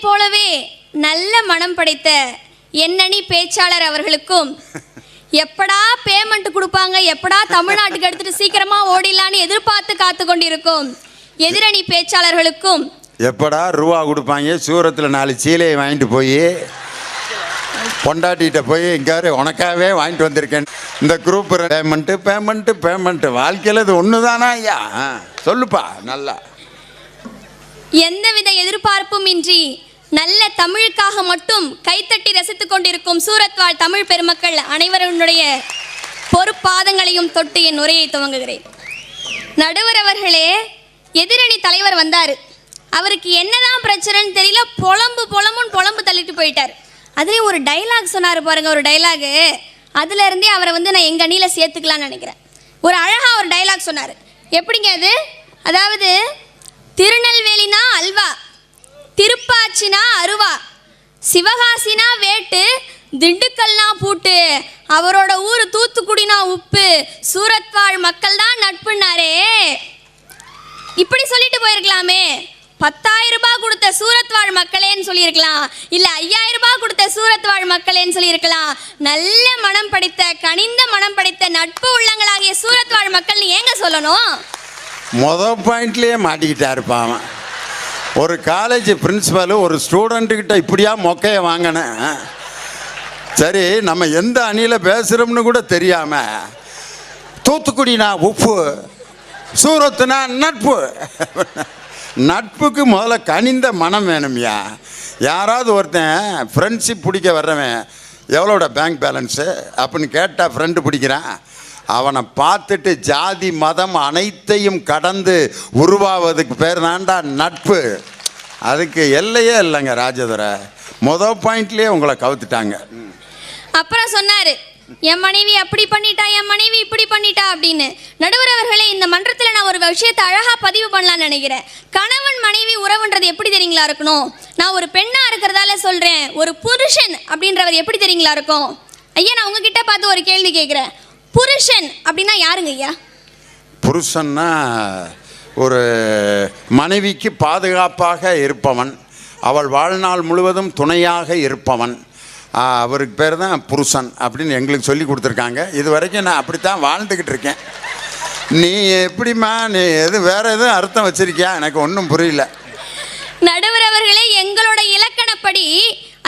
போலவே நல்ல மனம் படைத்த எண்ணணி பேச்சாளர் அவர்களுக்கும் எப்படா பேமெண்ட் கொடுப்பாங்க, எப்படா தமிழ்நாட்டுக்கு எடுத்துட்டு சீக்கிரமா ஓடிடலான்னு எதிர்பார்த்து காத்து கொண்டிருக்கும் எதிரணி பேச்சாளர்களுக்கும் எப்படா ரூபா கொடுப்பாங்க, சூரத்தில் 4 சீலையை வாங்கிட்டு போய் பொண்டாட்டிகிட்ட போய் எங்காரு உனக்காகவே வாங்கிட்டு வந்திருக்கேன். இந்த குரூப் பேமெண்ட்டு வாழ்க்கையில் இது ஒன்று தானா ஐயா? சொல்லுப்பா. நல்லா எந்தவித எதிர்பார்ப்பும் இன்றி நல்ல தமிழுக்காக மட்டும் கைத்தட்டி ரசித்துக் கொண்டிருக்கும் சூரத் வாழ் தமிழ் பெருமக்கள் அனைவருடைய பொறுப்பாதங்களையும் தொட்டு என் உரையை துவங்குகிறேன். நடுவர் அவர்களே, எதிரணி தலைவர் வந்தார். அவருக்கு என்னதான் பிரச்சனைன்னு தெரியல, புலம்பு தள்ளிட்டு போயிட்டார். அதுலேயும் ஒரு டைலாக் சொன்னார் பாருங்க, ஒரு டைலாகு. அதுல இருந்தே அவரை நான் எங்க அணியில சேர்த்துக்கலாம்னு நினைக்கிறேன். ஒரு அழகா ஒரு டைலாக் சொன்னார். எப்படிங்க அது? அதாவது, திருநெல்வேலினா அல்வா, திருப்பாச்சினா அருவா, சிவகாசினா வேட்டு, திண்டுக்கல்னா பூட்டு, அவரோட ஊர் தூத்துக்குடினா உப்பு, சூரத் வாழ் மக்கள் தான் நட்புன்னாரே. இப்படி சொல்லிட்டு போயிருக்கலாமே. 10,000 ரூபாய் கொடுத்த சூரத் வாழ் மக்களேன்னு சொல்லியிருக்கலாம், இல்ல 5,000 ரூபாய் கொடுத்த சூரத் வாழ் மக்களேன்னு சொல்லியிருக்கலாம். நல்ல மனம் படைத்த, கனிந்த மனம் படைத்த நட்பு உள்ளங்களாகிய சூரத் வாழ் மக்கள்னு ஏங்க சொல்லணும்? மொதல் பாயிண்ட்லேயே மாட்டிக்கிட்டாருப்பா அவன். ஒரு காலேஜ் பிரின்சிபல் ஒரு ஸ்டூடெண்ட்டுக்கிட்ட இப்படியா மொக்கையை வாங்கினேன். சரி, நம்ம எந்த அணியில் பேசுகிறோம்னு கூட தெரியாமல் தூத்துக்குடினா உப்பு, சூரத்துனா நட்பு. நட்புக்கு முதல்ல கனிந்த மனம் வேணும்யா. யாராவது ஒருத்தன் ஃப்ரெண்ட்ஷிப் பிடிக்க வர்றவன் எவ்வளோட பேங்க் பேலன்ஸு அப்படின்னு கேட்டால் ஃப்ரெண்டு பிடிக்கிறான். அவனை பார்த்துட்டு ஜாதி மதம் அனைத்தையும் கடந்து உருவாவதுக்கு பேர் தான்டா நட்பு. அதுக்கு எல்லையே இல்லைங்க ராஜதுரை. மொதல் பாயிண்ட்லேயே உங்களை கவுத்துட்டாங்க. அப்புறம் சொன்னார், என் மனைவி அப்படி பண்ணிட்டா, என் மனைவி இப்படி பண்ணிட்டா அப்படின்னு. நடுவர் அவர்களே, இந்த மன்றத்தில் நான் ஒரு விஷயத்தை அழகாக பதிவு பண்ணலான்னு நினைக்கிறேன். கணவன் மனைவி உறவுன்றது எப்படி தெரியுங்களா இருக்கணும்? நான் ஒரு பெண்ணாக இருக்கிறதால சொல்கிறேன். ஒரு புருஷன் அப்படின்றவர் எப்படி தெரியுங்களா இருக்கும்? ஐயா, நான் உங்ககிட்ட பார்த்து ஒரு கேள்வி கேட்குறேன். புருஷன் அப்படின்னா யாருங்க ஐயா? புருஷன்னா ஒரு மனைவிக்கு பாதுகாப்பாக இருப்பவன், அவள் வாழ்நாள் முழுவதும் துணையாக இருப்பவன், அவருக்கு பேர் தான் புருஷன் அப்படின்னு எங்களுக்கு சொல்லி கொடுத்துருக்காங்க. இது வரைக்கும் நான் அப்படித்தான் வாழ்ந்துக்கிட்டு இருக்கேன். நீ எப்படிம்மா, நீ வேறு எதுவும் அர்த்தம் வச்சிருக்கியா? எனக்கு ஒன்றும் புரியல. நடுவர் அவர்களே, எங்களோட இலக்கணப்படி,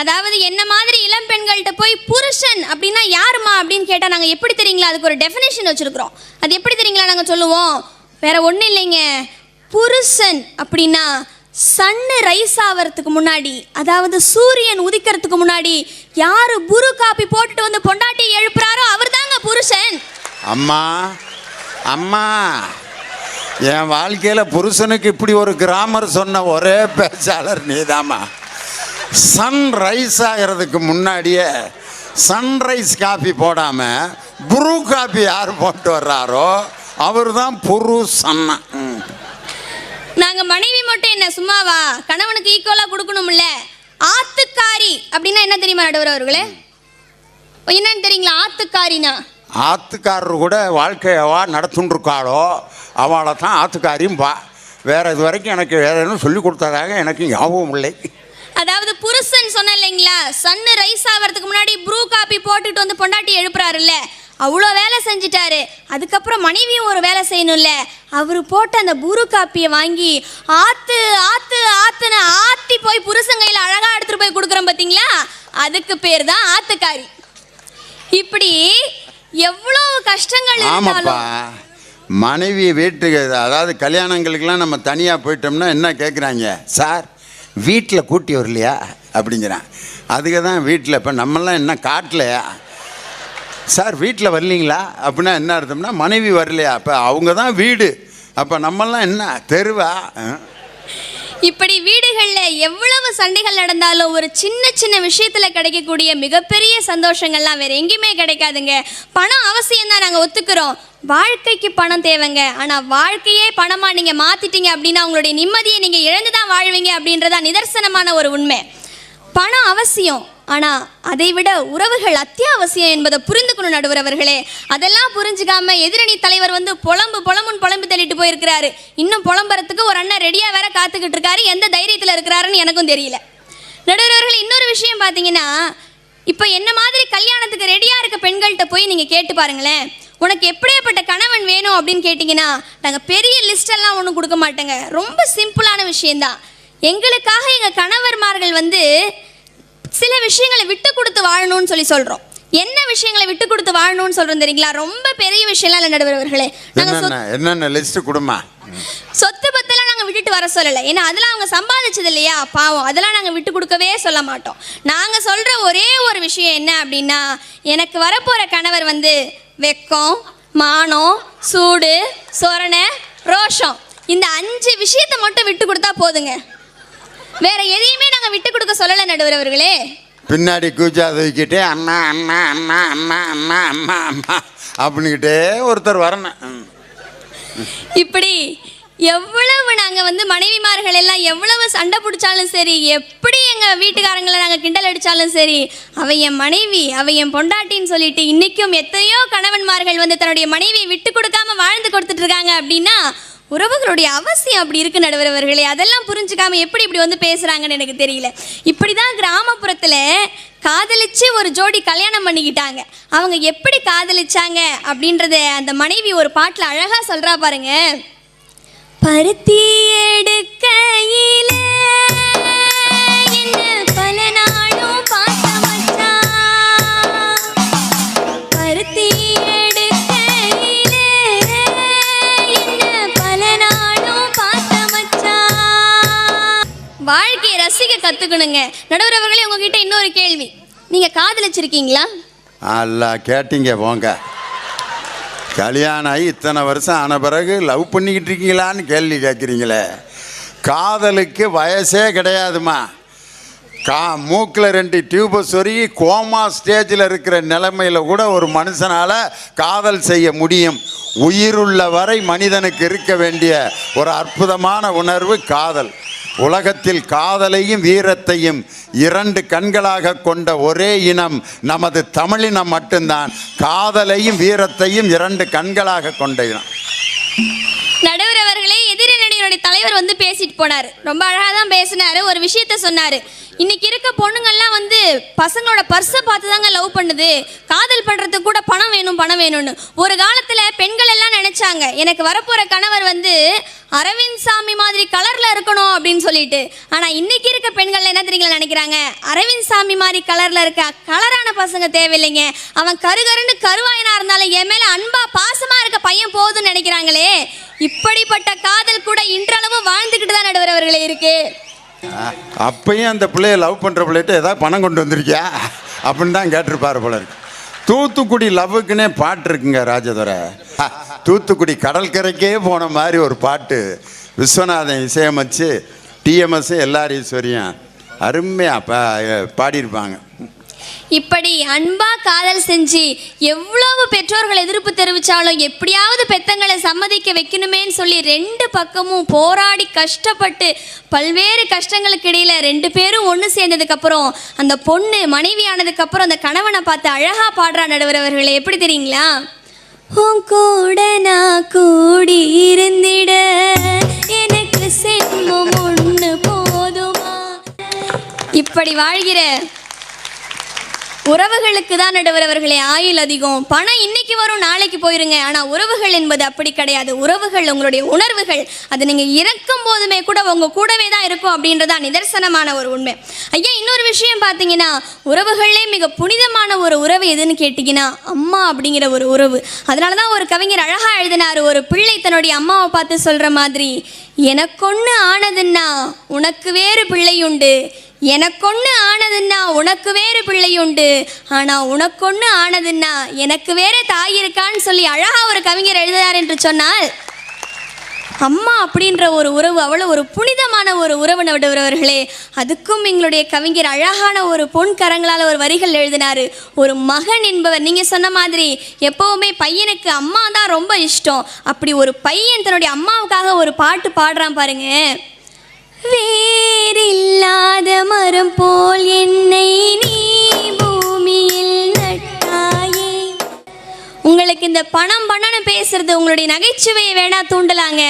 அதாவது என்ன மாதிரி இளம் பெண்கள்கிட்ட போய் புருஷன் அப்படின்னா யாருமா அப்படின்னு கேட்டால் நாங்கள் எப்படி தெரியுங்களா அதுக்கு ஒரு டெஃபினேஷன் வச்சுருக்குறோம். அது எப்படி தெரியுங்களா நாங்கள் சொல்லுவோம்? வேற ஒன்றும் இல்லைங்க. புருஷன் அப்படின்னா சன்னு ரைஸ் ஆகிறதுக்கு முன்னாடி, அதாவது சூரியன் உதிக்கிறதுக்கு முன்னாடி யாரு புரு காப்பி போட்டுட்டு வந்து பொண்டாட்டி எழுப்புறாரோ அவர் தாங்க புருஷன். அம்மா அம்மா, என் வாழ்க்கையில் புருஷனுக்கு இப்படி ஒரு கிராமர் சொன்ன ஒரே பேச்சாளர் நீதாம்மா. சன் ரைஸ் ஆகிறதுக்கு முன்னாடியே சன்ரைஸ் காஃபி போடாமல் புரு காஃபி யார் போட்டு வர்றாரோ அவர் தான் புருஷன். நாங்க மனைவி மட்டும் என்ன சும்மாவா, கணவனுக்கு ஈக்குவலா கொடுக்கணும்ல. ஆத்துக்காரி அப்படின்னா என்ன தெரியுமா நடுவர் அவர்களே? என்னன்னு தெரியுங்களா ஆத்துக்காரினா? ஆத்துக்காரர் கூட வாழ்க்கையவா நடத்துன்ருக்காளோ அவளை தான் ஆத்துக்காரியும் பா. வேற இது வரைக்கும் எனக்கு வேற எதுவும் சொல்லி கொடுத்ததாக எனக்கு ஞாபகம் இல்லை. அதாவது புருஷன் சொன்ன இல்லைங்களா, சன்னு ரைஸ் ஆகிறதுக்கு முன்னாடி ப்ரூ காப்பி போட்டுட்டு வந்து பொண்டாட்டி எழுப்புறாருல்ல, அவ்வளோ வேலை செஞ்சிட்டாரு. அதுக்கப்புறம் மனைவியும் ஒரு வேலை செய்யணும்ல. அவர் போட்ட அந்த புரு காப்பியை வாங்கி ஆத்து ஆத்து ஆத்துன்னு ஆத்தி போய் புருஷங்கையில் அழகாக எடுத்துகிட்டு போய் கொடுக்குறோம் பார்த்தீங்களா, அதுக்கு பேர் தான் ஆத்துக்காரி. இப்படி எவ்வளோ கஷ்டங்கள் இருந்தாலும் மனைவி வீட்டுக்கு, அதாவது கல்யாணங்களுக்கெல்லாம் நம்ம தனியாக போயிட்டோம்னா என்ன கேட்குறாங்க, சார் வீட்டில் கூட்டி வரலையா அப்படிங்கிறான். அதுக்கு தான் வீட்டில் இப்போ நம்மளாம் என்ன காட்டலையா சார், வீட்டில் வரலீங்களா அப்படின்னா என்ன அர்த்தம்னா மனைவி வரலையா, அப்போ அவங்க தான் வீடு, அப்போ நம்மளாம் என்ன தெருவா? இப்படி வீடுகளில் எவ்வளவு சண்டைகள் நடந்தாலும் ஒரு சின்ன சின்ன விஷயத்தில் கிடைக்கக்கூடிய மிகப்பெரிய சந்தோஷங்கள்லாம் வேறு எங்கேயுமே கிடைக்காதுங்க. பணம் அவசியம் தான், நாங்கள் ஒத்துக்கிறோம். வாழ்க்கைக்கு பணம் தேவைங்க. ஆனால் வாழ்க்கையே பணமாக நீங்கள் மாற்றிட்டீங்க அப்படின்னா உங்களுடைய நிம்மதியை நீங்கள் இழந்து தான் வாழ்வீங்க அப்படின்றதான் நிதர்சனமான ஒரு உண்மை. பணம் அவசியம், ஆனால் அதை விட உறவுகள் அத்தியாவசியம் என்பதை புரிந்துக்கணும் நடுவர் அவர்களே. அதெல்லாம் புரிஞ்சுக்காம எதிரணி தலைவர் வந்து புலம்பு தள்ளிட்டு போயிருக்கிறாரு. இன்னும் புலம்புறதுக்கு ஒரு அண்ணன் ரெடியாக வேற காத்துக்கிட்டு இருக்காரு. எந்த தைரியத்தில் இருக்கிறாருன்னு எனக்கும் தெரியல. நடுவர்களே, இன்னொரு விஷயம் பார்த்தீங்கன்னா, இப்போ என்ன மாதிரி கல்யாணத்துக்கு ரெடியாக இருக்க பெண்கள்கிட்ட போய் நீங்கள் கேட்டு பாருங்களேன், உனக்கு எப்படியாப்பட்ட கணவன் வேணும் அப்படின்னு கேட்டிங்கன்னா, நாங்கள் பெரிய லிஸ்டெல்லாம் ஒன்றும் கொடுக்க மாட்டேங்க. ரொம்ப சிம்பிளான விஷயந்தான். எங்களுக்காக எங்கள் கணவர்மார்கள் வந்து சில விஷயங்களை விட்டு கொடுத்து வாழணும்னு சொல்கிறோம். என்ன விஷயங்களை விட்டு கொடுத்து வாழணும்னு சொல்றோம் தெரியுங்களா? ரொம்ப பெரிய விஷயம்லாம் இல்லை நடுவர் அவர்களே. என்னென்ன லிஸ்ட் கொடுமா? சொத்து பத்தெல்லாம் நாங்கள் விட்டுட்டு வர சொல்லலை. ஏன்னா அதெல்லாம் அவங்க சம்பாதிச்சது இல்லையா, பாவம். அதெல்லாம் நாங்கள் விட்டு கொடுக்கவே சொல்ல மாட்டோம். நாங்கள் சொல்கிற ஒரே ஒரு விஷயம் என்ன அப்படின்னா, எனக்கு வரப்போகிற கணவர் வந்து வெக்கம், மானம், சூடு, சொரணை, ரோஷம், இந்த 5 விஷயத்தை மட்டும் விட்டு கொடுத்தா போதுங்க. வேற எதையுமே நாங்கள் விட்டு கொடுக்க சொல்லலை நடுவர் அவர்களே. பின்னாடி கூச்சா தூக்கிட்டே அம்மா அம்மா அம்மா அம்மா அம்மா அம்மா அம்மா அப்படின்கிட்டே ஒருத்தர் வரணும். இப்படி எவ்வளவு நாங்கள் வந்து மனைவிமார்கள் எல்லாம் எவ்வளவு சண்டை பிடிச்சாலும் சரி, எப்படி எங்கள் வீட்டுக்காரங்களை நாங்கள் கிண்டல் அடித்தாலும் சரி, அவ என் மனைவி, அவ என் பொண்டாட்டின்னு சொல்லிட்டு இன்றைக்கும் எத்தனையோ கணவன்மார்கள் வந்து தன்னுடைய மனைவியை விட்டு கொடுக்காம வாழ்ந்து கொடுத்துட்டு இருக்காங்க. அப்படின்னா உறவுகளுடைய அவசியம் அப்படி இருக்கு நடுவர் அவர்களே. அதெல்லாம் புரிஞ்சுக்காம எப்படி இப்படி வந்து பேசுகிறாங்கன்னு எனக்கு தெரியல. இப்படி தான் கிராமப்புறத்தில் காதலிச்சு ஒரு ஜோடி கல்யாணம் பண்ணிக்கிட்டாங்க. அவங்க எப்படி காதலிச்சாங்க அப்படின்றத அந்த மனைவி ஒரு பாட்டில் அழகாக சொல்கிறா பாருங்க. பருத்தி எடுக்கையில என்ன பல நாளும் பார்த்த மச்சான், பருத்தி எடுக்கையில என்ன பல நாளும் பார்த்த மச்சான். வாழ்க்கையை ரசிக்க கற்றுக்கணுங்க. நடுவர் அவர்களே, உங்ககிட்ட இன்னொரு கேள்வி. நீங்கள் காதலிச்சிருக்கீங்களா? அல்ல கேட்டீங்க போங்க. கல்யாணம் ஆகி இத்தனை வருஷம் ஆன பிறகு லவ் பண்ணிக்கிட்டு இருக்கீங்களான்னு கேள்வி கேட்குறீங்களே. காதலுக்கு வயசே கிடையாதுமா. மூக்கில் 2 டியூபை சொருகி கோமா ஸ்டேஜில் இருக்கிற நிலைமையில் கூட ஒரு மனுஷனால் காதல் செய்ய முடியும். உயிருள்ள வரை மனிதனுக்கு இருக்க வேண்டிய ஒரு அற்புதமான உணர்வு காதல். உலகத்தில் காதலையும் வீரத்தையும் 2 கண்களாக கொண்ட ஒரே இனம் நமது தமிழினம் மட்டும்தான். காதலையும் வீரத்தையும் 2 கண்களாக கொண்ட இனம். நடுவர் அவர்களே, எதிரணியினுடைய தலைவர் வந்து பேசிட்டு போனார். ரொம்ப அழகாக தான் பேசினார். ஒரு விஷயத்த சொன்னார். இன்னைக்கு இருக்க பொண்ணுங்கள்லாம் வந்து பசங்களோட பர்ஸை பார்த்து தாங்க லவ் பண்ணுது. காதல் பண்ணுறதுக்கு கூட பணம் வேணும் பணம் வேணும்னு. ஒரு காலத்தில் பெண்கள் எல்லாம் நினச்சாங்க, எனக்கு வரப்போகிற கணவர் வந்து அரவிந்த் சாமி மாதிரி கலரில் இருக்கணும் அப்படின்னு சொல்லிட்டு. ஆனால் இன்னைக்கு இருக்க பெண்கள் என்ன தெரியுங்களா நினைக்கிறாங்க? அரவிந்த் சாமி மாதிரி கலரில் இருக்க கலரான பசங்க தேவையில்லைங்க, அவன் கருகருன்னு கருவாயனா இருந்தாலும் என் மேலே அன்பா பாசமாக இருக்க பையன் போதுன்னு நினைக்கிறாங்களே. இப்படிப்பட்ட காதல் கூட இன்றளவும் வாழ்ந்துக்கிட்டு தான் நடுவர் அவர்களே இருக்கு. அப்பையும் அந்த பிள்ளைய லவ் பண்ணுற பிள்ளைகிட்ட ஏதாவது பணம் கொண்டு வந்திருக்கியா அப்படின்னு தான் கேட்டிருப்பார் போல இருக்கு. தூத்துக்குடி லவ்வுக்குன்னே பாட்டு இருக்குங்க ராஜதுரை. தூத்துக்குடி கடற்கரைக்கே போன மாதிரி ஒரு பாட்டு விஸ்வநாதன் இசையமைச்சு டிஎம்எஸ் எல்லார் ஈஸ்வரியும் அருமையாக பாடியிருப்பாங்க. இப்படி அன்பா காதல் செஞ்சு எவ்வளவு பெற்றோர்கள் எதிர்ப்பு தெரிவித்தாலும் எப்படியாவது பெத்தங்களை சம்மதிக்க வைக்கணுமேன்னு சொல்லி 2 பக்கமும் போராடி கஷ்டப்பட்டு பல்வேறு கஷ்டங்களுக்கு இடையில 2 பேரும் ஒன்று சேர்ந்ததுக்கப்புறம் அந்த பொண்ணு மனைவி ஆனதுக்கப்புறம் அந்த கணவனை பார்த்து அழகா பாடுறா நடுவர் அவர்களே. எப்படி தெரியுங்களா? உன் கூட நான் கூடி இருந்திட எனக்கு சென்மம் ஒன்று போதுமா. இப்படி வாழ்கிற உறவுகளுக்கு தான் நடுவர் அவர்களே ஆயுள் அதிகம். பணம் இன்னைக்கு வரும் நாளைக்கு போயிருங்க. ஆனால் உறவுகள் என்பது அப்படி கிடையாது. உறவுகள் உங்களுடைய உணர்வுகள், அது நீங்கள் இறக்கும் போதுமே கூட உங்கள் கூடவே தான் இருக்கும் அப்படின்றதான் நிதர்சனமான ஒரு உண்மை. ஐயா, இன்னொரு விஷயம் பார்த்தீங்கன்னா, உறவுகளே மிக புனிதமான ஒரு உறவு எதுன்னு கேட்டிங்கன்னா அம்மா அப்படிங்கிற ஒரு உறவு. அதனால தான் ஒரு கவிஞர் அழகாக எழுதினார். ஒரு பிள்ளை தன்னுடைய அம்மாவை பார்த்து சொல்கிற மாதிரி, எனக்கொன்று ஆனதுன்னா உனக்கு வேறு பிள்ளையுண்டு, எனக்கொன்று ஆனதுன்னா உனக்கு வேறு பிள்ளையுண்டு, ஆனால் உனக்கொன்று ஆனதுன்னா எனக்கு வேற தாய் இருக்கான்னு சொல்லி அழகா ஒரு கவிஞர் எழுதினார் என்று சொன்னால், அம்மா அப்படின்ற ஒரு உறவு அவ்வளோ ஒரு புனிதமான ஒரு உறவு நடுவர்களே. அதுக்கும் எங்களுடைய கவிஞர் அழகான ஒரு பொன் கரங்களால் ஒரு வரிகள் எழுதினார். ஒரு மகன் என்பவர், நீங்கள் சொன்ன மாதிரி எப்போவுமே பையனுக்கு அம்மா தான் ரொம்ப இஷ்டம். அப்படி ஒரு பையன் தன்னுடைய அம்மாவுக்காக ஒரு பாட்டு பாடுறான் பாருங்க. வேறில்லாத மரம் போல் என்னை நீ பூமியில் நட்டாயே. உங்களுக்கு இந்த பணம் பணம்னு பேசுறது உங்களுடைய நகைச்சுவையை வேணா தூண்டலாங்க.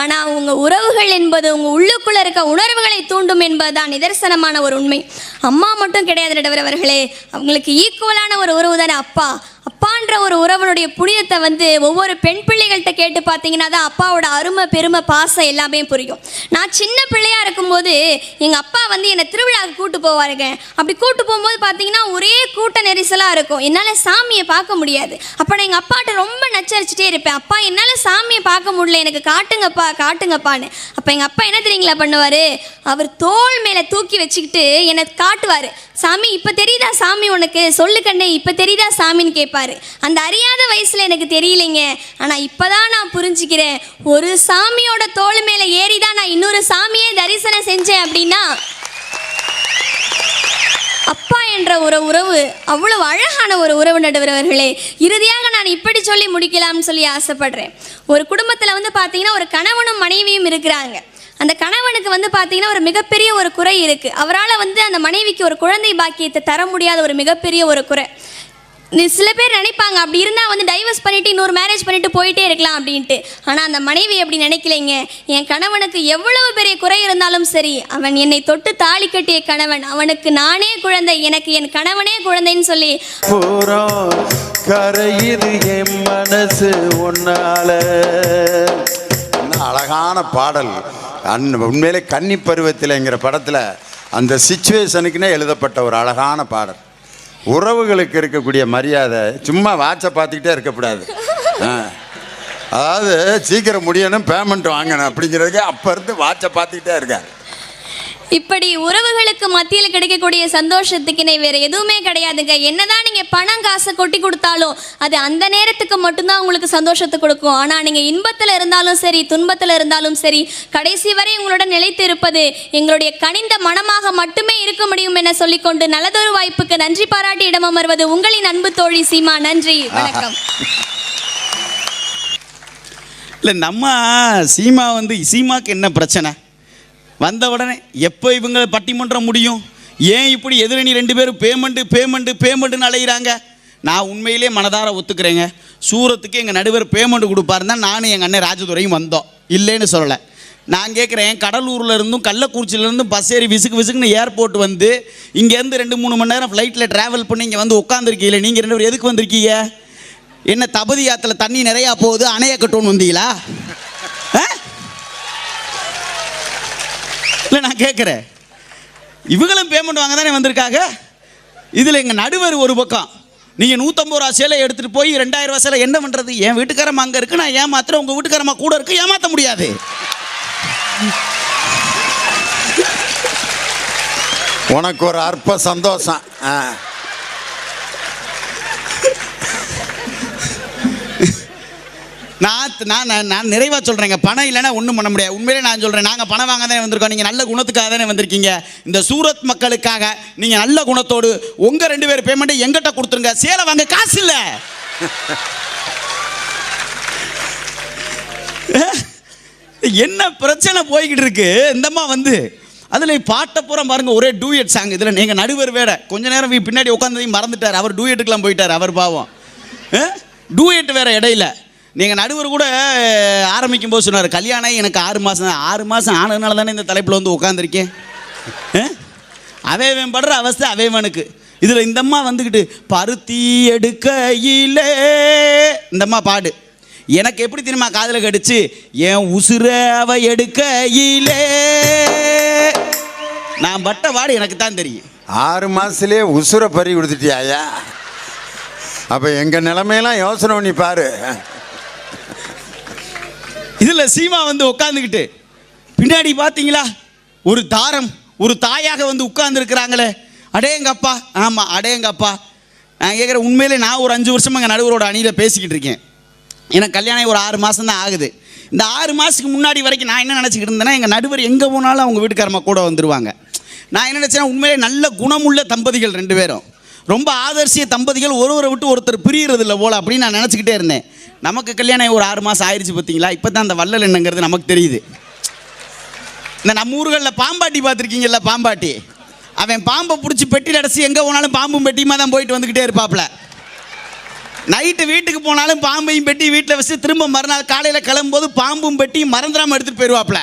ஆனா உங்க உறவுகள் என்பது உங்க உள்ளுக்குள்ள இருக்க உணர்வுகளை தூண்டும் என்பதுதான் நிதர்சனமான ஒரு உண்மை. அம்மா மட்டும் கிடையாது நடுவர் அவர்களே, அவங்களுக்கு ஈக்குவலான ஒரு உறவு தானே அப்பா. அப்பான்ற ஒரு உறவனுடைய புனிதத்தை வந்து ஒவ்வொரு பெண் பிள்ளைகள்கிட்ட கேட்டு பார்த்தீங்கன்னா தான் அப்பாவோட அருமை பெருமை பாசம் எல்லாமே புரியும். நான் சின்ன பிள்ளையா இருக்கும்போது எங்கள் அப்பா வந்து என்னை திருவிழாவுக்கு கூட்டு போவாருங்க. அப்படி கூட்டு போகும்போது பார்த்தீங்கன்னா ஒரே கூட்ட நெரிசலாக இருக்கும். என்னால் சாமியை பார்க்க முடியாது. அப்போ நான் எங்கள் அப்பாட்ட ரொம்ப நச்சரிச்சுட்டே இருப்பேன், அப்பா என்னால் சாமியை பார்க்க முடியல, எனக்கு காட்டுங்கப்பா காட்டுங்கப்பான்னு. அப்போ எங்கள் அப்பா என்ன தெரியுங்களா பண்ணுவார், அவர் தோள் மேலே தூக்கி வச்சுக்கிட்டு என்னை காட்டுவார். சாமி இப்போ தெரியுதா சாமி உனக்கு, சொல்லு கண்ணே இப்போ தெரியுதா சாமின்னு கேட்பாரு. அந்த அறியாத வயசுல எனக்கு தெரியலைங்க. ஆனா இப்பதான் நான் புரிஞ்சுக்கிறேன், ஒரு சாமியோட தோள் மேல ஏறிதான் நான் இன்னொரு சாமியை தரிசனம் செஞ்சேன் அப்படின்னா அப்பா என்ற ஒரு உறவு அவ்வளவு அழகான ஒரு உறவு நடுவர்களே. இறுதியாக நான் இப்படி சொல்லி முடிக்கலாம்னு சொல்லி ஆசைப்படுறேன். ஒரு குடும்பத்தில் வந்து பார்த்தீங்கன்னா ஒரு கணவனும் மனைவியும் இருக்கிறாங்க. அந்த கணவனுக்கு வந்து பார்த்தீங்கன்னா ஒரு மிகப்பெரிய ஒரு குறை இருக்குது. அவரால் வந்து அந்த மனைவிக்கு ஒரு குழந்தை பாக்கியத்தை தர முடியாத ஒரு மிகப்பெரிய ஒரு குறை. சில பேர் நினைப்பாங்க அப்படி இருந்தால் வந்து டைவர்ஸ் பண்ணிவிட்டு இன்னொரு மேரேஜ் பண்ணிவிட்டு போயிட்டே இருக்கலாம் அப்படின்ட்டு. ஆனால் அந்த மனைவி அப்படி நினைக்கலைங்க. என் கணவனுக்கு எவ்வளவு பெரிய குறை இருந்தாலும் சரி, அவன் என்னை தொட்டு தாலி கட்டிய கணவன், அவனுக்கு நானே குழந்தை, எனக்கு என் கணவனே குழந்தைன்னு சொல்லி கரையில் என் மனசு ஒன்னால. அழகான பாடல். உண்மையிலே கன்னி பருவத்தில்ங்கிற படத்தில் அந்த சிச்சுவேஷனுக்குன்னே எழுதப்பட்ட ஒரு அழகான பாடல். உறவுகளுக்கு இருக்கக்கூடிய மரியாதை சும்மா வாட்சை பார்த்துக்கிட்டே இருக்கக்கூடாது. அதாவது சீக்கிரம் முடியணும், பேமெண்ட் வாங்கணும் அப்படிங்கிறதுக்கு அப்போ இருந்து வாட்சை பார்த்துக்கிட்டே இருக்கார். இப்படி உறவுகளுக்கு மத்தியில் கிடைக்கக்கூடிய சந்தோஷத்துக்கு இணை வேறு எதுவுமே கிடையாதுங்க. என்னதான் நீங்கள் பணம் காசை கொட்டி கொடுத்தாலும் அது அந்த நேரத்துக்கு மட்டும்தான் உங்களுக்கு சந்தோஷத்தை கொடுக்கும். ஆனால் நீங்கள் இன்பத்தில் இருந்தாலும் சரி துன்பத்தில் இருந்தாலும் சரி கடைசி வரை உங்களோட நிலைத்து இருப்பது எங்களுடைய கனிந்த மனமாக மட்டுமே இருக்க முடியும் என சொல்லிக்கொண்டு நல்லதொரு வாய்ப்புக்கு நன்றி பாராட்டி இடமமர்வது உங்களின் அன்பு தோழி சீமா. நன்றி, வணக்கம். இல்லை நம்ம சீமா வந்து சீமாக்கு என்ன பிரச்சனை வந்த உடனே எப்போ இவங்க பட்டிமன்றம் முடியும், ஏன் இப்படி எதிரணி ரெண்டு பேரும் பேமெண்ட்டுன்னு அலைகிறாங்க. நான் உண்மையிலே மனதார ஒத்துக்கிறேங்க. சூரத்துக்கு எங்கள் நடுவர் பேமெண்ட் கொடுப்பாருன்னு தான் நானும் எங்கள் அண்ணன் ராஜதுரையும் வந்தோம், இல்லைன்னு சொல்லலை. நான் கேட்குறேன், கடலூரில் இருந்தும் கள்ளக்குறிச்சியிலேருந்தும் பஸ் ஏறி விசுக்குன்னு ஏர்போர்ட் வந்து இங்கேருந்து 2-3 மணி நேரம் ஃப்ளைட்டில் ட்ராவல் பண்ணி இங்கே வந்து உட்காந்துருக்கீங்களே, நீங்கள் 2 பேர் எதுக்கு வந்திருக்கீங்க? என்ன தபதி ஆற்றுல தண்ணி நிறையா போகுது அணையை கட்டணும்னு வந்தீங்களா? இல்லை நான் கேட்குறேன், இவங்களும் பேமெண்ட் வாங்க தானே வந்திருக்காங்க. இதில் எங்கள் நடுவர் ஒரு பக்கம், நீங்கள் 150 ரூபா சேலை எடுத்துகிட்டு போய் 2000 ரூபா சேலை என்ன பண்ணுறது? என் வீட்டுக்காரம்மா அங்கே இருக்குது, நான் ஏமாத்துறேன், உங்கள் வீட்டுக்காரம்மா கூட இருக்குது, ஏமாற்ற முடியாது. உனக்கு ஒரு அற்ப சந்தோஷம். நான் நிறைவாக சொல்கிறேங்க, பணம் இல்லைன்னா ஒன்றும் பண்ண முடியாது. உண்மையிலே நான் சொல்கிறேன், நாங்கள் பணம் வாங்க தானே வந்திருக்கோம், நீங்கள் நல்ல குணத்துக்காக தானே வந்திருக்கீங்க. இந்த சூரத் மக்களுக்காக நீங்கள் நல்ல குணத்தோடு உங்கள் 2 பேர் பேமெண்ட்டை எங்கிட்ட கொடுத்துருங்க. சேலை வாங்க காசு இல்லை. என்ன பிரச்சனை போய்கிட்டு இருக்கு இந்தம்மா வந்து. அதில் பாட்டை பூரா பாருங்க, ஒரே டூயட் சாங். இதில் நீங்கள் நடுவர் வேற கொஞ்ச நேரம் பின்னாடி உட்காந்ததையும் மறந்துட்டார். அவர் டூயட்டுக்கெலாம் போயிட்டார், அவர் பாவம். டூயட் வேற இடையில. நீங்கள் நடுவர் கூட ஆரம்பிக்கும் போது சொன்னார், கல்யாணம் எனக்கு 6 மாதம் தான். 6 மாதம் ஆனதுனால தானே இந்த தலைப்பில் வந்து உட்காந்துருக்கேன். அவைவன் படுற அவஸ்தை அவைவனுக்கு. இதில் இந்தம்மா வந்துக்கிட்டு பருத்தி எடுக்கையிலே இந்தம்மா பாடு எனக்கு எப்படி தெரியுமா காதில் கடிச்சு, என் உசுர அவ எடுக்கையிலே. நான் பட்ட பாடு எனக்கு தான் தெரியும். 6 மாதத்துலேயே உசுரை பறி கொடுத்துட்டியாயா? அப்போ எங்கள் நிலைமையெல்லாம் யோசனை பண்ணி பாரு. இதில் சீமா வந்து உட்காந்துக்கிட்டு பின்னாடி பார்த்தீங்களா ஒரு தாரம், ஒரு தாயாக வந்து உட்கார்ந்துருக்கிறாங்களே, அடேங்கப்பா. ஆமாம் அடேங்கப்பா. நான் கேட்குறேன், உண்மையிலே நான் ஒரு 5 வருஷமாக எங்கள் நடுவரோட அணியில் பேசிக்கிட்டு இருக்கேன். எனக்கு கல்யாணம் ஒரு 6 மாதம் தான் ஆகுது. இந்த 6 மாதத்துக்கு முன்னாடி வரைக்கும் நான் என்ன நினச்சிக்கிட்டு இருந்தேன்னா, எங்கள் நடுவர் எங்கே போனாலும் அவங்க வீட்டுக்காரமா கூட வந்துடுவாங்க. நான் என்ன நினச்சேன்னா, உண்மையிலே நல்ல குணமுள்ள தம்பதிகள் 2 பேரும், ரொம்ப ஆதர்சிய தம்பதிகள், ஒருவரை விட்டு ஒருத்தர் பிரியறது இல்லை போல அப்படின்னு நான் நினச்சிக்கிட்டே இருந்தேன். நமக்கு கல்யாணம் ஒரு 6 மாதம் ஆயிடுச்சு பார்த்தீங்களா. இப்போ தான் அந்த வள்ளல் என்னங்கிறது நமக்கு தெரியுது. இந்த நம்ம ஊர்களில் பாம்பாட்டி பார்த்துருக்கீங்கல்ல, பாம்பாட்டி. அவன் பாம்பை பிடிச்சி பெட்டியில் அடைச்சி எங்கே போனாலும் பாம்பும் பெட்டியுமா தான் போயிட்டு வந்துக்கிட்டே இருப்பாப்புல. நைட்டு வீட்டுக்கு போனாலும் பாம்பையும் பெட்டி வீட்டில் வச்சு திரும்ப மறுநாள் காலையில் கிளம்பும்போது பாம்பும் பெட்டியும் மறந்துடாமல் எடுத்துகிட்டு போயிடுவாப்புல.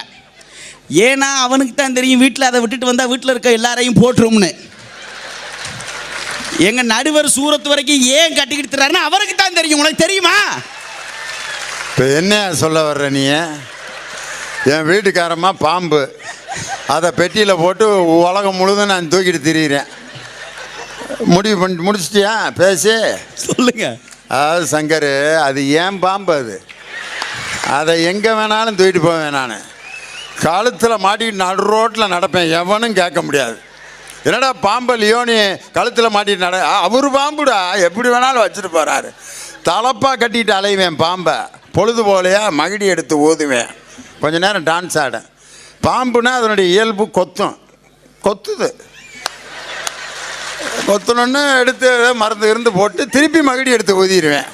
ஏன்னா அவனுக்கு தான் தெரியும் வீட்டில் அதை விட்டுட்டு வந்தால் வீட்டில் இருக்க எல்லாரையும் போட்டுரும்னு. எங்கள் நடுவர் சூரத்து வரைக்கும் ஏன் கட்டிக்கிட்டு தர்றாருன்னு அவருக்கு தான் தெரியும். உனக்கு தெரியுமா? இப்போ என்ன சொல்ல வர்ற நீ? என் வீட்டுக்காரம்மா பாம்பு, அதை பெட்டியில் போட்டு உலகம் முழுதும் நான் தூக்கிட்டு திரியிறேன். முடிச்சிட்டியா பேசி? சொல்லுங்க. அதாவது சங்கர், அது ஏன் பாம்பு, அதை எங்கே வேணாலும் தூக்கிட்டு போவேன். நான் கழுத்தில் மாட்டிக்கிட்டு நடு ரோட்டில் நடப்பேன், எவனும் கேட்க முடியாது. என்னடா பாம்பை லியோனி கழுத்தில் மாட்டிட்டு அவர் பாம்புடா, எப்படி வேணாலும் வச்சுட்டு போகிறாரு. தலப்பாக கட்டிட்டு அலைவேன் பாம்பை. பொழுது போலையா மகிடி எடுத்து ஊதுவேன், கொஞ்ச நேரம் டான்ஸ் ஆட. பாம்புனா அதனுடைய இயல்பு கொத்துது. கொத்தணுன்னு எடுத்து மருந்து இருந்து போட்டு திருப்பி மகிடி எடுத்து ஊதிடுவேன்.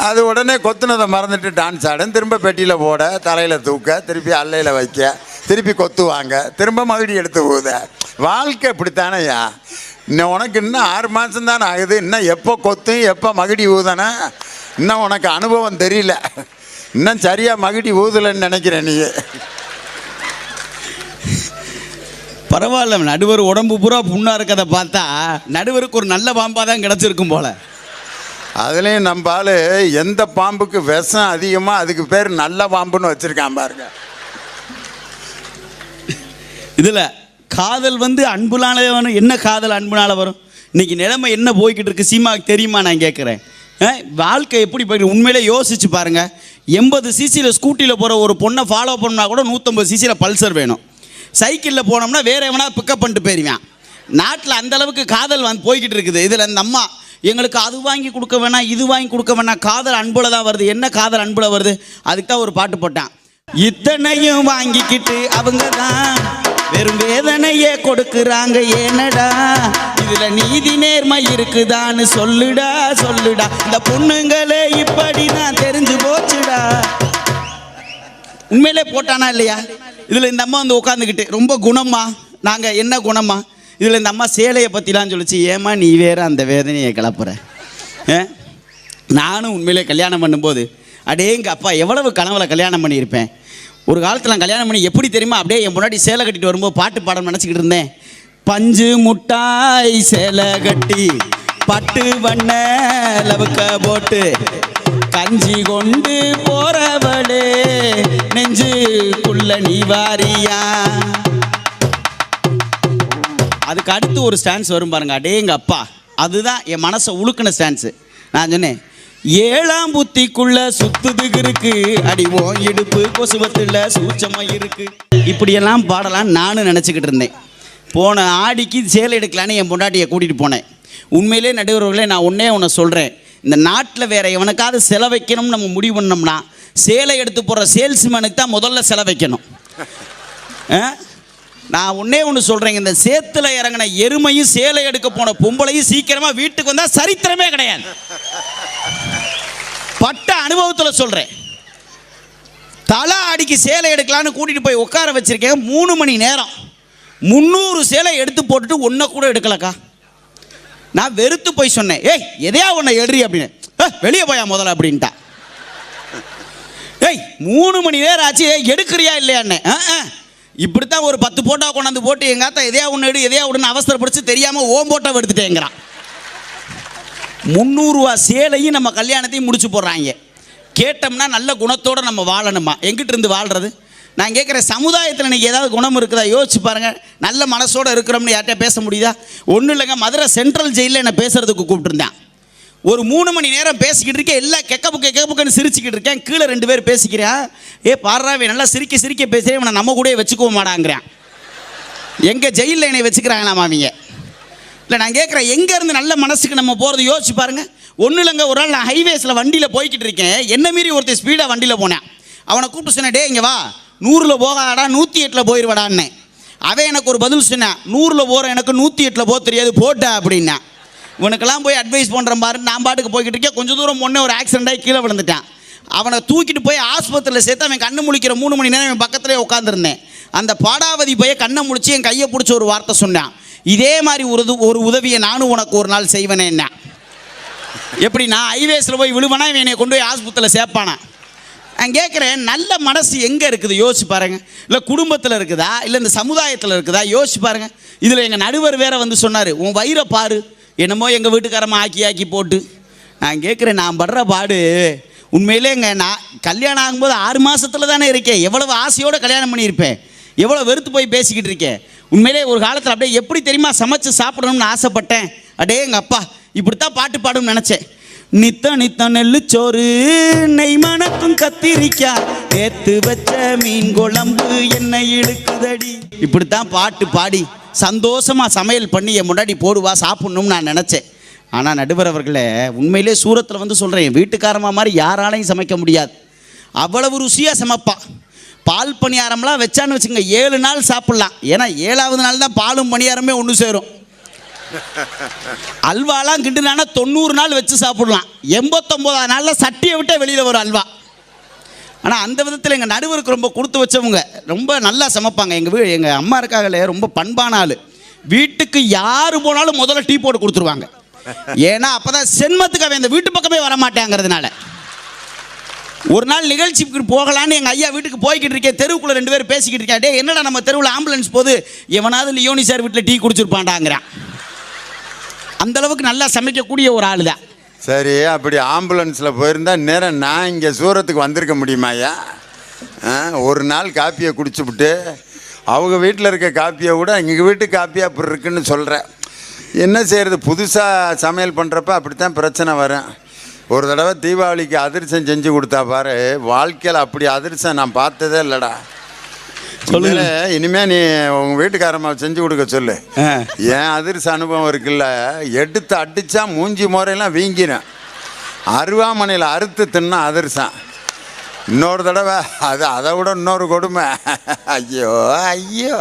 அது உடனே கொத்துனதை மறந்துட்டு டான்ஸ் ஆடும், திரும்ப பெட்டியில் போட, தலையில் தூக்க, திருப்பி அல்லையில் வைக்க, திருப்பி கொத்துவாங்க, திரும்ப மகிடி எடுத்து ஊத. வாழ்க்கை இப்படித்தானேயா? இன்னும் உனக்கு இன்னும் 6 மாதம் தானே ஆகுது. இன்னும் எப்போ கொத்தும் எப்போ மகிடி ஊதனா இன்னும் உனக்கு அனுபவம் தெரியல. இன்னும் சரியாக மகிடி ஊதலைன்னு நினைக்கிறேன் நீ. பரவாயில்ல, நடுவர் உடம்பு பூரா புண்ணாக இருக்கிறத பார்த்தா நடுவருக்கு ஒரு நல்ல பாம்பாக தான் கிடச்சிருக்கும் போல. அதுலேயும் நம்ம ஆள் எந்த பாம்புக்கு விஷம் அதிகமாக அதுக்கு பேர் நல்ல பாம்புன்னு வச்சுருக்கான் பாருங்க. இதில் காதல் வந்து அன்புனால வரும். என்ன காதல் அன்புனால வரும்? இன்னைக்கு நிலைமை என்ன போய்கிட்டு இருக்கு சீமாவுக்கு தெரியுமா? நான் கேட்குறேன். வாழ்க்கை எப்படி போய்ட்டு உண்மையிலே யோசிச்சு பாருங்கள். 80 சிசியில் ஸ்கூட்டியில் போகிற ஒரு பொண்ணை ஃபாலோ பண்ணால் கூட 150 சிசியில் பல்சர் வேணும். சைக்கிளில் போனோம்னா வேறு எவனா பிக்கப் பண்ணிட்டு போயிருவேன். நாட்டில் அந்தளவுக்கு காதல் போய்கிட்டு இருக்குது. இதில் இந்த அம்மா எங்களுக்கு அது வாங்கி கொடுக்க வேணாம், இது வாங்கி கொடுக்க வேணாம், காதல் அன்புல தான் வருது. என்ன காதல் அன்புல வருது? அதுக்கு தான் ஒரு பாட்டு போட்டான். இத்தனையும் வாங்கிக்கிட்டு அவங்க தான் வெறும் வேதனையே கொடுக்குறாங்க, ஏனடா இதுல நீதி நேர்மை இருக்குதான்னு சொல்லுடா. இந்த பொண்ணுங்களே இப்படி தான் தெரிஞ்சு போச்சுடா. உண்மையிலே போட்டானா இல்லையா? இதில் இந்த அம்மா உட்காந்துக்கிட்டு ரொம்ப குணமா, நாங்கள் என்ன குணமா? இதில் இந்த அம்மா சேலையை பற்றிலாம் சொல்லிச்சு. ஏமா நீ வேற அந்த வேதனையை கிளப்புற? நானும் உண்மையிலே கல்யாணம் பண்ணும்போது அடேங்க அப்பா எவ்வளவு கனவுல கல்யாணம் பண்ணியிருப்பேன். ஒரு காலத்தில் நான் கல்யாணம் பண்ணி எப்படி தெரியுமா, அப்படியே என் முன்னாடி சேலை கட்டிட்டு வரும்போது பாட்டு பாடம் நினச்சிக்கிட்டு இருந்தேன். பஞ்சு முட்டாய் சேலை கட்டி பட்டு வண்ண லவுக்க போட்டு கஞ்சி கொண்டு போறவளே நெஞ்சுக்குள்ள நீ வாரியா. அதுக்கு அடுத்து ஒரு ஸ்டான்ஸ் வரும் பாருங்க. அடேங்க அப்பா, அதுதான் என் மனசை உழுக்கின ஸ்டான்ஸு. நான் சொன்னேன், 7ஆம் புத்திக்குள்ள சுத்துதுக்கு இருக்கு, அடிவோம் இடுப்பு கொசுவத்தில் சூச்சமாக இருக்கு. இப்படியெல்லாம் பாடலாம் நானும் நினச்சிக்கிட்டு இருந்தேன். போன ஆடிக்கு சேலை எடுக்கலான்னு என் பொண்டாட்டியை கூட்டிகிட்டு போனேன். உண்மையிலே நடுவர்களே நான் ஒன்று சொல்கிறேன். இந்த நாட்டில் வேற எவனுக்காவது செலவைக்கணும்னு நம்ம முடிவு பண்ணோம்னா சேலை எடுத்து போகிற சேல்ஸ்மேனுக்கு தான் முதல்ல செலவைக்கணும். நான் ஒன்று சொல்கிறேங்க, இந்த சேத்துல இறங்கின எருமையும் சேலை எடுக்க போன பொம்பளையும் சீக்கிரமாக வீட்டுக்கு வந்தால் சரித்திரமே கிடையாது. பட்ட அனுபவத்தில் சொல்கிறேன். தலை அடிக்கு சேலை எடுக்கலான்னு கூட்டிகிட்டு போய் உட்கார வச்சுருக்கேன். 3 மணி நேரம் 300 சேலை எடுத்து போட்டுட்டு ஒன்றை கூட எடுக்கலக்கா. நான் வெறுத்து போய் சொன்னேன், ஏய் எதையா ஒன்றை எடுறி அப்படின்னு. வெளியே போயா முதல்ல அப்படின்ட்டா. ஏய் 3 மணி நேரம் ஆச்சு, எடுக்கிறியா இல்லையான்னு. இப்படித்தான் ஒரு 10 போட்டா கொண்டாந்து போட்டு எங்காத்தா எதையா ஒன்று எடு எதையா ஒன்று அவசரப்படுச்சு தெரியாமல் போட்டோ எடுத்துட்டேங்கிறான். 300 ரூபா சேலையும் நம்ம கல்யாணத்தையும் முடிச்சு போடுறாங்க. கேட்டோம்னா நல்ல குணத்தோடு நம்ம வாழணுமா? எங்கிட்ட இருந்து வாழ்கிறது? நான் கேட்குறேன், சமுதாயத்தில் இன்றைக்கி ஏதாவது குணம் இருக்குதா? யோசிச்சு பாருங்கள். நல்ல மனசோடு இருக்கிறோம்னு யார்கிட்ட பேச முடியுதா? ஒன்றும் இல்லைங்க, மதுரை சென்ட்ரல் ஜெயிலில் என்னை பேசுகிறதுக்கு கூப்பிட்டுருந்தேன். ஒரு 3 மணி நேரம் பேசிக்கிட்டு இருக்கேன். எல்லாம் கெக்கப்புக்குன்னு சிரிச்சுக்கிட்டு இருக்கேன். கீழே 2 பேர் பேசிக்கிறேன். பாடுறாவே நல்லா சிரிக்க பேசுகிறேன், இவனை நம்ம கூட வச்சுக்கவும் மாட்டாங்கிறேன். எங்கள் ஜெயிலில் என்னை வச்சுக்கிறாங்களாம் அவங்க. இல்லை நான் கேட்குறேன், எங்கேருந்து நல்ல மனசுக்கு நம்ம போகிறது யோசிச்சு பாருங்கள். ஒன்றும் இல்லைங்க, ஒரு நாள் நான் ஹைவேஸில் வண்டியில் போய்கிட்டு இருக்கேன். என்ன மீறி ஒருத்தர் ஸ்பீடாக வண்டியில் போனேன். அவனை கூப்பிட்டு சொன்னேன், டே இங்கே வா, 100ல் போகாடா 108ல் போயிடுவாடான்னு. அவன் எனக்கு ஒரு பதில் சொன்னான், 100ல் போகிற எனக்கு 108ல் போக தெரியாது போட்ட அப்படின்னா. இவனுக்கெல்லாம் போய் அட்வைஸ் பண்ணுற மாதிரி நான் பாட்டுக்கு போய்கிட்டு இருக்கேன். கொஞ்சம் தூரம் முன்னே ஒரு ஆக்சிடென்ட் ஆகி கீழே விழுந்துட்டான். அவனை தூக்கிட்டு போய் ஆஸ்பத்திரியில் சேர்த்து அவன் கண்ணு முழிக்கிற 3 மணி நேரம் என் பக்கத்துலேயே உட்காந்துருந்தேன். அந்த பாடாவதி போய் கண்ணை முழிச்சு என் கையை பிடிச்ச ஒரு வார்த்தை சொன்னான், இதே மாதிரி ஒரு உதவியை நானும் உனக்கு ஒரு நாள் செய்வேனே என்ன. எப்படி நான் ஹைவேஸில் போய் விழுவனா இவன் என்னை கொண்டு போய் ஆஸ்பத்திரியில் சேர்ப்பானா? நான் கேட்குறேன், நல்ல மனசு எங்கே இருக்குது யோசிச்சு பாருங்க. இல்லை குடும்பத்தில் இருக்குதா, இல்லை இந்த சமுதாயத்தில் இருக்குதா? யோசிச்சு பாருங்க. இதில் எங்கள் நடுவர் வேற வந்து சொன்னார், உன் வயிறை பாரு, என்னமோ எங்கள் வீட்டுக்காரமா ஆக்கி போட்டு. நான் கேட்குறேன், நான் படுற பாடு உண்மையிலேங்க. நான் கல்யாணம் ஆகும்போது 6 மாதத்தில் தானே இருக்கேன். எவ்வளவு ஆசையோடு கல்யாணம் பண்ணியிருப்பேன், எவ்வளோ வெறுத்து போய் பேசிக்கிட்டு இருக்கேன். உண்மையிலே ஒரு காலத்தில் அப்படியே எப்படி தெரியுமா சமைச்சு சாப்பிடணும்னு ஆசைப்பட்டேன். அடே எங்கள் அப்பா இப்படித்தான் பாட்டு பாடும்னு நினச்சேன். நித்த நெல்லுச்சோறு நெய் மணக்கும் கத்திரிக்கா, நேத்து வச்ச மீன் குழம்பு என்ன இழுக்குதடி. இப்படித்தான் பாட்டு பாடி சந்தோஷமா சமையல் பண்ணி என் முன்னாடி போடுவா, சாப்பிடணும்னு நான் நினச்சேன். ஆனால் நடுவர் அவர்களே, உண்மையிலே சூரத்தில் வந்து சொல்கிறேன், வீட்டுக்காரமா மாதிரி யாராலையும் சமைக்க முடியாது. அவ்வளவு ருசியாக சமைப்பா. பால் பணியாரம்லாம் வச்சான்னு வச்சுங்க 7 நாள் சாப்பிட்லாம். ஏன்னா 7ஆவது நாள் தான் பாலும் பணியாரமே ஒன்று சேரும். அல்வாலாம் கிண்டுனா 90 நாள் வச்சு சாப்பிடலாம். 89ஆவது நாளில் சட்டியை விட்டே வெளியில் வரும் அல்வா. ஆனால் அந்த விதத்தில் எங்கள் நடுவருக்கு ரொம்ப கொடுத்து வச்சவங்க, ரொம்ப நல்லா சமைப்பாங்க. எங்கள் அம்மா இருக்காங்களே, ரொம்ப பண்பான ஆள். வீட்டுக்கு யார் போனாலும் முதல்ல டீ போட்டு கொடுத்துருவாங்க. ஏன்னா அப்போ தான் சென்மத்துக்கு அவன் இந்த வீட்டு பக்கமே வரமாட்டேங்கிறதுனால. ஒரு நாள் நிகழ்ச்சிக்கு போகலான்னு எங்கள் ஐயா வீட்டுக்கு போய்கிட்டு இருக்கேன். தெருவுக்குள்ளே 2 பேர் பேசிக்கிட்டு இருக்கேன். டே என்னடா நம்ம தெருவில் ஆம்புலன்ஸ் போது, எவனாவது லியோனி சார் வீட்டில் டீ குடிச்சிருப்பான்டாங்கிறான். அந்த அளவுக்கு நல்லா சமைக்கக்கூடிய ஒரு ஆள் தான். சரி, அப்படி ஆம்புலன்ஸில் போயிருந்தா நேரம் நான் இங்கே சூரத்துக்கு வந்திருக்க முடியுமாயா? ஒரு நாள் காப்பியை குடிச்சுவிட்டு அவங்க வீட்டில் இருக்க காப்பியை கூட எங்கள் வீட்டு காப்பியாக அப்படி இருக்குன்னு சொல்கிறேன். என்ன செய்கிறது, புதுசாக சமையல் பண்ணுறப்ப அப்படித்தான் பிரச்சனை வரும். ஒரு தடவை தீபாவளிக்கு அதிரசம் செஞ்சு கொடுத்தா பாரு, வாழ்க்கையில் அப்படி அதிரசம் நான் பார்த்ததே இல்லைடா. சொல்லுங்க, இனிமே நீ உங்கள் வீட்டுக்காரம்மா செஞ்சு கொடுக்க சொல்லு. ஏன் அதிரச அனுபவம் இருக்குல்ல, எடுத்து அடித்தா மூஞ்சி முறையெல்லாம் வீங்கினேன். அருவாமனையில் அறுத்து தின்னா அதிரசம். இன்னொரு தடவை அதை விட இன்னொரு கொடுமை. ஐயோ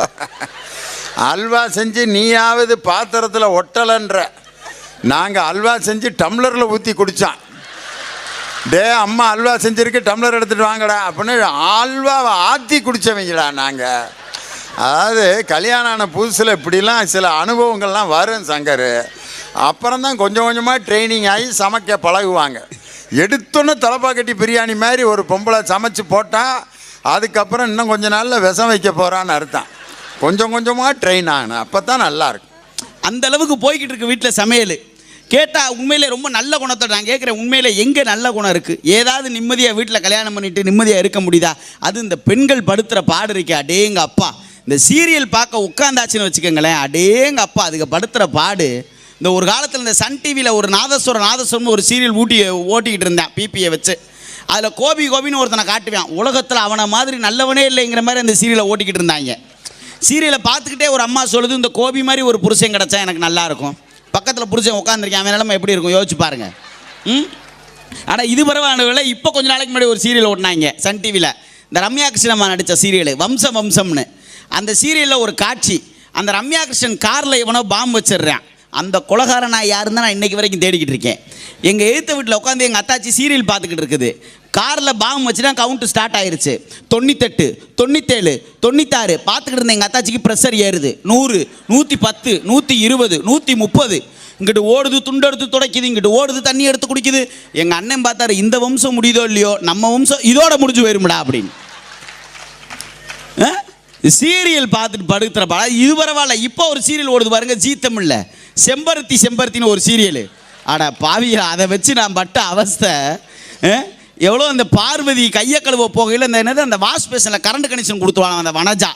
அல்வா செஞ்சு நீயாவது பாத்திரத்தில் ஒட்டலைன்ற, நாங்கள் அல்வா செஞ்சு டம்ளரில் ஊற்றி குடித்தான். டே அம்மா அல்வா செஞ்சுருக்கு, டம்ளர் எடுத்துகிட்டு வாங்கடா அப்படின்னு அல்வாவை ஆற்றி குடித்தவங்களா நாங்கள். அதாவது கல்யாணம் ஆன புதுசில் இப்படிலாம் சில அனுபவங்கள்லாம் வரும் சங்கர். அப்புறம் தான் கொஞ்சம் கொஞ்சமாக ட்ரைனிங் ஆகி சமைக்க பழகுவாங்க. எடுத்தோன்னே தலைப்பாக்கட்டி பிரியாணி மாதிரி ஒரு பொம்பளை சமைச்சு போட்டால் அதுக்கப்புறம் இன்னும் கொஞ்ச நாளில் விஷம் வைக்க போகிறான்னு அர்த்தம். கொஞ்சம் கொஞ்சமாக ட்ரெயின் ஆகணும், அப்போ தான் நல்லாயிருக்கும். அந்த அளவுக்கு போய்கிட்டு இருக்கு வீட்டில் சமையல். கேட்டால் உண்மையிலே ரொம்ப நல்ல குணத்தை நான் கேட்குறேன். உண்மையிலே எங்கே நல்ல குணம் இருக்குது? ஏதாவது நிம்மதியாக வீட்டில் கல்யாணம் பண்ணிவிட்டு நிம்மதியாக இருக்க முடியுதா? அது இந்த பெண்கள் படுத்துகிற பாடு இருக்கே, அடேங்க அப்பா. இந்த சீரியல் பார்க்க உட்காந்தாச்சுன்னு வச்சுக்கோங்களேன், அடேங்க அப்பா அதுக்கு படுத்துகிற பாடு. இந்த ஒரு காலத்தில் இந்த சன் டிவியில் ஒரு நாதஸ்வரம்னு ஒரு சீரியல் ஓட்டிக்கிட்டு இருந்தேன் பிபியை வச்சு. அதில் கோபின்னு ஒருத்தனை காட்டுவேன். உலகத்தில் அவனை மாதிரி நல்லவனே இல்லைங்கிற மாதிரி அந்த சீரியலை ஓட்டிக்கிட்டு இருந்தாங்க. சீரியலை பார்த்துக்கிட்டே ஒரு அம்மா சொல்லுது, இந்த கோபி மாதிரி ஒரு புருஷன் கிடச்சா எனக்கு நல்லாயிருக்கும். பக்கத்தில் புருஷன் உட்காந்துருக்கேன், அவன் நிலமை எப்படி இருக்கும் யோசிச்சு பாருங்க. ஆனால் இது பரவாயில்ல. இப்போ கொஞ்ச நாளைக்கு முன்னாடி ஒரு சீரியல் ஓட்டினாங்க சன் டிவியில், இந்த ரம்யா கிருஷ்ணம்மா நடித்த சீரியல் வம்சம்னு. அந்த சீரியலில் ஒரு காட்சி, அந்த ரம்யா கிருஷ்ணன் காரில் எவனோ பாம்பு வச்சிடுறான். அந்த கொலகாரன் நான் யாருன்னு தான் நான் இன்றைக்கி வரைக்கும் தேடிக்கிட்டு இருக்கேன். எங்கள் எழுத்த வீட்டில் உட்காந்து எங்கள் அத்தாச்சி சீரியல் பார்த்துக்கிட்டு இருக்குது. காரில் பாம்பு வச்சுனா கவுண்ட்டு ஸ்டார்ட் ஆயிடுச்சு. 98, 97, 96 பார்த்துக்கிட்டு இருந்தேன். எங்கள் அத்தாச்சிக்கு ப்ரெஷர் ஏறுது. 100, 110, 120, 130. இங்கிட்டு ஓடுது, துண்டெடுத்து துடைக்குது, இங்கிட்டு ஓடுது, தண்ணி எடுத்து குடிக்குது. எங்கள் அண்ணன் பார்த்தாரு, இந்த வம்சம் முடியுதோ இல்லையோ, நம்ம வம்சம் இதோட முடிஞ்சு போயிருமுடா அப்படின்னு. சீரியல் பார்த்துட்டு படுத்துற பாடா இது பரவாயில்ல. இப்போ ஒரு சீரியல் ஓடுது பாருங்க, ஜீ தமிழ்ல செம்பருத்தின்னு ஒரு சீரியல். ஆடா பாவியா, அதை வச்சு நான் பட்ட அவஸ்தை எவ்வளோ. அந்த பார்வதி கையை கழுவ போகையில் அந்த என்னது அந்த வாஷ் பேஷனில் கரண்ட் கனெக்ஷன் கொடுத்துருவாங்க அந்த வனஜா.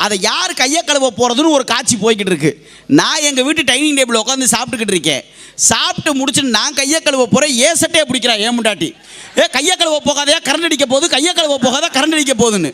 அதை யார் கையை கழுவ போகிறதுன்னு ஒரு காட்சி போய்கிட்டு இருக்கு. நான் எங்கள் வீட்டு டைனிங் டேபிள் உட்காந்து சாப்பிட்டுக்கிட்டு இருக்கேன். சாப்பிட்டு முடிச்சுட்டு நான் கையை கழுவ போகிறேன். சட்டையை பிடிக்கிறா ஏன் முண்டாட்டி, கையை கழுவ போகாதையா, கரண்ட் அடிக்க போகுது, கையை கழுவ போகாதா, கரண்ட் அடிக்க போகுதுன்னு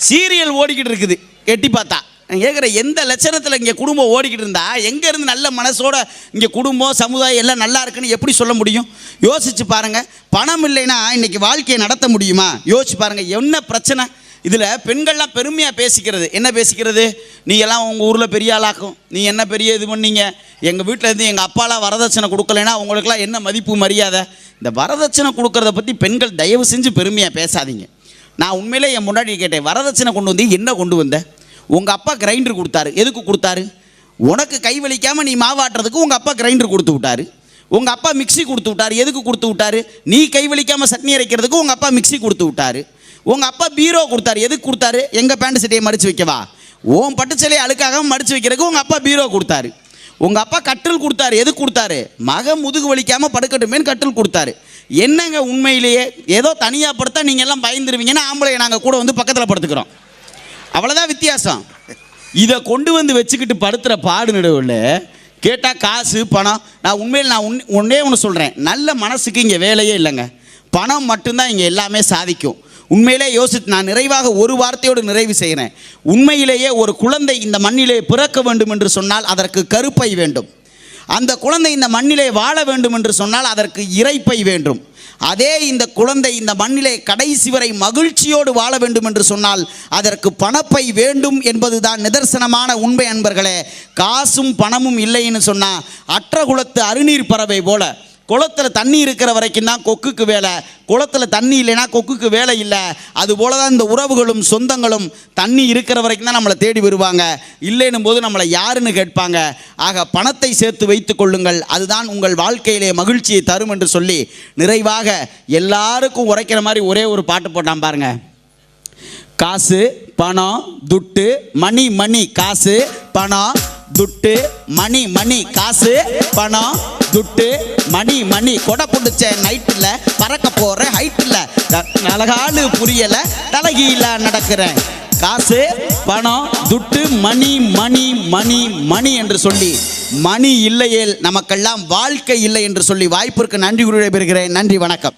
சீரியல் ஓடிக்கிட்டு இருக்குது. எட்டி பார்த்தா நான் கேட்குற, எந்த லட்சணத்தில் இங்கே குடும்பம் ஓடிக்கிட்டு இருந்தா எங்கேருந்து நல்ல மனசோட இங்கே குடும்பம் சமுதாயம் எல்லாம் நல்லா இருக்குன்னு எப்படி சொல்ல முடியும்? யோசிச்சு பாருங்கள். பணம் இல்லைன்னா இன்றைக்கி வாழ்க்கையை நடத்த முடியுமா? யோசிச்சு பாருங்கள் என்ன பிரச்சனை. இதில் பெண்கள்லாம் பெருமையாக பேசிக்கிறது. என்ன பேசிக்கிறது? நீ எல்லாம் உங்கள் ஊரில் பெரிய ஆளாக்கும், நீ என்ன பெரிய இது பண்ணீங்க, எங்கள் வீட்டில் இருந்து எங்கள் அப்பாலாம் வரதட்சணை கொடுக்கலைன்னா உங்களுக்கெல்லாம் என்ன மதிப்பு மரியாதை. இந்த வரதட்சணை கொடுக்கறத பற்றி பெண்கள் தயவு செஞ்சு பெருமையாக பேசாதீங்க. நான் உண்மையிலே என் முன்னாடி கேட்டேன், வரதட்சணை கொண்டு வந்து என்ன கொண்டு வந்த? உங்கள் அப்பா கிரைண்டர் கொடுத்தாரு. எதுக்கு கொடுத்தாரு? உனக்கு கை வலிக்காமல் நீ மாவாட்டுறதுக்கு உங்கள் அப்பா கிரைண்டர் கொடுத்து விட்டாரு. உங்கள் அப்பா மிக்ஸி கொடுத்து விட்டாரு. எதுக்கு கொடுத்து விட்டாரு? நீ கை வலிக்காமல் சட்னி அரைக்கிறதுக்கு உங்கள் அப்பா மிக்ஸி கொடுத்து விட்டாரு. உங்கள் அப்பா பீரோ கொடுத்தாரு. எதுக்கு கொடுத்தாரு? எங்கள் பேண்ட் சட்டையை மடித்து வைக்கவா? ஓன் பட்டு சிலையை அழுக்காக மடித்து வைக்கிறதுக்கு உங்கள் அப்பா பீரோ கொடுத்தாரு. உங்கள் அப்பா கட்டில் கொடுத்தாரு. எதுக்கு கொடுத்தாரு? மகன் முதுகு வலிக்காமல் படுக்கட்டுமேன்னு கட்டில் கொடுத்தாரு. என்னங்க உண்மையிலேயே ஏதோ தனியாக படுத்தா நீங்கள் எல்லாம் பயந்துருவீங்கன்னா ஆம்பளை நாங்கள் கூட வந்து பக்கத்தில் படுத்துக்கிறோம். அவ்வளோதான் வித்தியாசம். இதை கொண்டு வந்து வச்சுக்கிட்டு படுத்துகிற பாடு நடுவில் கேட்டால் காசு பணம். நான் உண்மையில் ஒன்றே ஒன்று சொல்கிறேன், நல்ல மனசுக்கு இங்கே வேலையே இல்லைங்க. பணம் மட்டும்தான் இங்கே எல்லாமே சாதிக்கும். உண்மையிலே யோசித்து நான் நிறைவாக ஒரு வார்த்தையோடு நிறைவு செய்கிறேன். உண்மையிலேயே ஒரு குழந்தை இந்த மண்ணிலே பிறக்க வேண்டும் என்று சொன்னால் அதற்கு கருப்பை வேண்டும். அந்த குழந்தை இந்த மண்ணிலே வாழ வேண்டும் என்று சொன்னால் அதற்கு இறைப்பை வேண்டும். அதே இந்த குழந்தை இந்த மண்ணிலே கடைசி வரை மகிழ்ச்சியோடு வாழ வேண்டும் என்று சொன்னால் அதற்கு பணப்பை வேண்டும் என்பதுதான் நிதர்சனமான உண்மை. அன்பர்களே, காசும் பணமும் இல்லைன்னு சொன்னால் அற்ற குலத்து அருநீர் பறவை போல குளத்தில் தண்ணி இருக்கிற வரைக்கும் தான் கொக்குக்கு வேலை, குளத்தில் தண்ணி இல்லைன்னா கொக்குக்கு வேலை இல்லை. அதுபோல தான் இந்த உறவுகளும் சொந்தங்களும் தண்ணி இருக்கிற வரைக்கும் தான் நம்மளை தேடி வருவாங்க, இல்லைன்னும் போது நம்மளை யாருன்னு கேட்பாங்க. ஆக பணத்தை சேர்த்து வைத்து கொள்ளுங்கள், அதுதான் உங்கள் வாழ்க்கையிலே மகிழ்ச்சியை தரும் என்று சொல்லி நிறைவாக எல்லாருக்கும் உரைக்கிற மாதிரி ஒரே ஒரு பாட்டு போட்டான் பாருங்க. காசு பணம் துட்டு மணி மணி, காசு பணம் துட்டு மணி மணி, காசு பணம் துட்டு மணி மணி. கொடை பிடிச்ச நைட்டில் பறக்க போகிற ஹைட்டில் அழகாலு புரியலை தலைகீழ நடக்கிறேன். காசு பணம் துட்டு மணி மணி மணி மணி என்று சொல்லி மணி இல்லையேல் நமக்கெல்லாம் வாழ்க்கை இல்லை என்று சொல்லி வாய்ப்பிற்கு நன்றி கூறி விடைபெறுகிறேன். நன்றி, வணக்கம்.